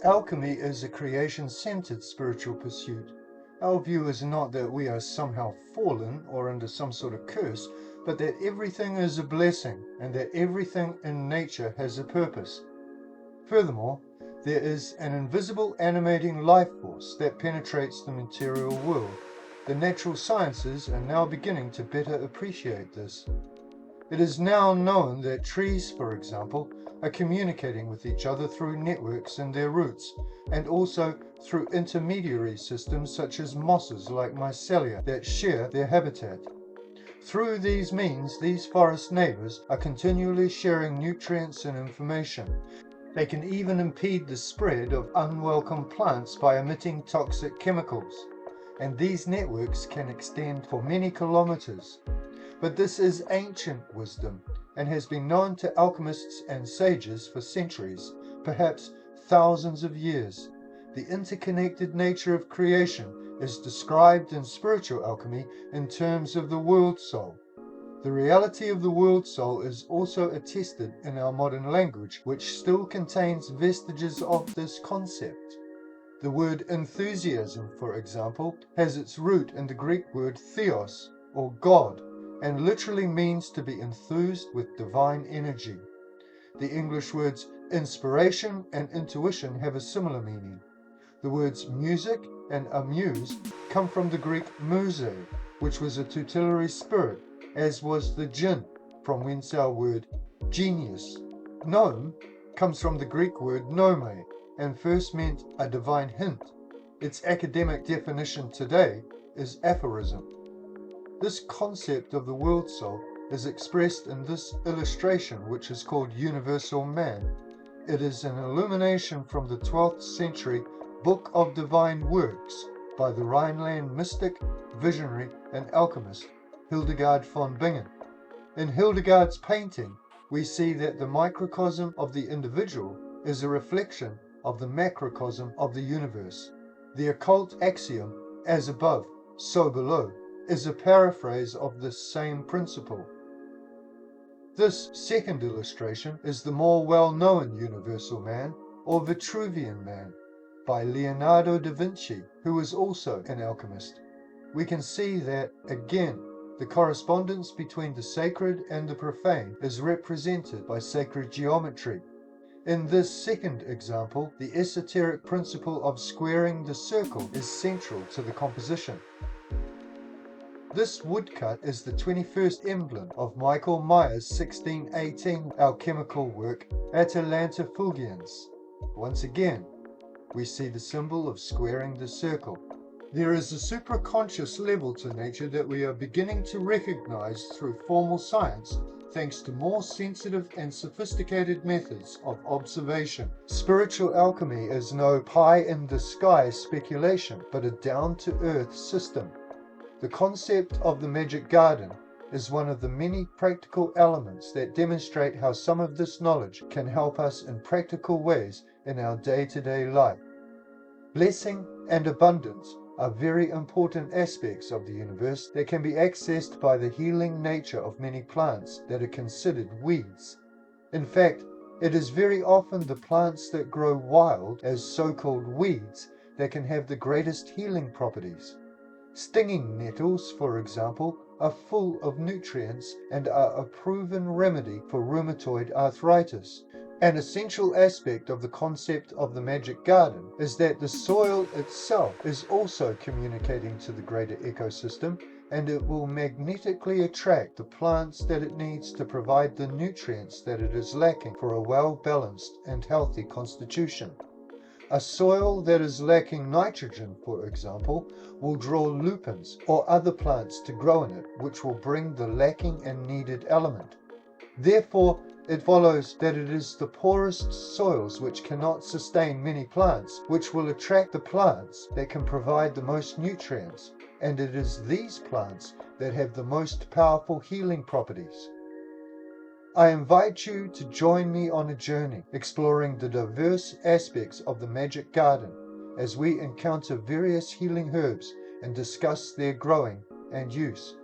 Alchemy is a creation-centered spiritual pursuit. Our view is not that we are somehow fallen or under some sort of curse, but that everything is a blessing and that everything in nature has a purpose. Furthermore, there is an invisible animating life force that penetrates the material world. The natural sciences are now beginning to better appreciate this. It is now known that trees, for example, are communicating with each other through networks in their roots, and also through intermediary systems such as mosses like mycelia that share their habitat. Through these means, these forest neighbors are continually sharing nutrients and information. They can even impede the spread of unwelcome plants by emitting toxic chemicals, and these networks can extend for many kilometers. But this is ancient wisdom and has been known to alchemists and sages for centuries, perhaps thousands of years. The interconnected nature of creation is described in spiritual alchemy in terms of the world soul. The reality of the world soul is also attested in our modern language, which still contains vestiges of this concept. The word enthusiasm, for example, has its root in the Greek word theos, or God, and literally means to be enthused with divine energy. The English words inspiration and intuition have a similar meaning. The words music and amuse come from the Greek muse, which was a tutelary spirit, as was the jinn, from whence our word genius. Gnome comes from the Greek word nome, and first meant a divine hint. Its academic definition today is aphorism. This concept of the world soul is expressed in this illustration, which is called Universal Man. It is an illumination from the 12th century Book of Divine Works by the Rhineland mystic, visionary, and alchemist Hildegard von Bingen. In Hildegard's painting, we see that the microcosm of the individual is a reflection of the macrocosm of the universe. The occult axiom, as above, so below, is a paraphrase of this same principle. This second illustration is the more well-known Universal Man, or Vitruvian Man, by Leonardo da Vinci, who was also an alchemist. We can see that, again, the correspondence between the sacred and the profane is represented by sacred geometry. In this second example, the esoteric principle of squaring the circle is central to the composition. This woodcut is the 21st emblem of Michael Myers' 1618 alchemical work Atalanta Fulgiens. Once again, we see the symbol of squaring the circle. There is a supraconscious level to nature that we are beginning to recognize through formal science, thanks to more sensitive and sophisticated methods of observation. Spiritual alchemy is no pie-in-the-sky speculation, but a down-to-earth system. The concept of the magic garden is one of the many practical elements that demonstrate how some of this knowledge can help us in practical ways in our day-to-day life. Blessing and abundance are very important aspects of the universe that can be accessed by the healing nature of many plants that are considered weeds. In fact, it is very often the plants that grow wild as so-called weeds that can have the greatest healing properties. Stinging nettles, for example, are full of nutrients and are a proven remedy for rheumatoid arthritis. An essential aspect of the concept of the magic garden is that the soil itself is also communicating to the greater ecosystem, and it will magnetically attract the plants that it needs to provide the nutrients that it is lacking for a well-balanced and healthy constitution. A soil that is lacking nitrogen, for example, will draw lupins or other plants to grow in it, which will bring the lacking and needed element. Therefore, it follows that it is the poorest soils which cannot sustain many plants, which will attract the plants that can provide the most nutrients, and it is these plants that have the most powerful healing properties. I invite you to join me on a journey exploring the diverse aspects of the magic garden as we encounter various healing herbs and discuss their growing and use.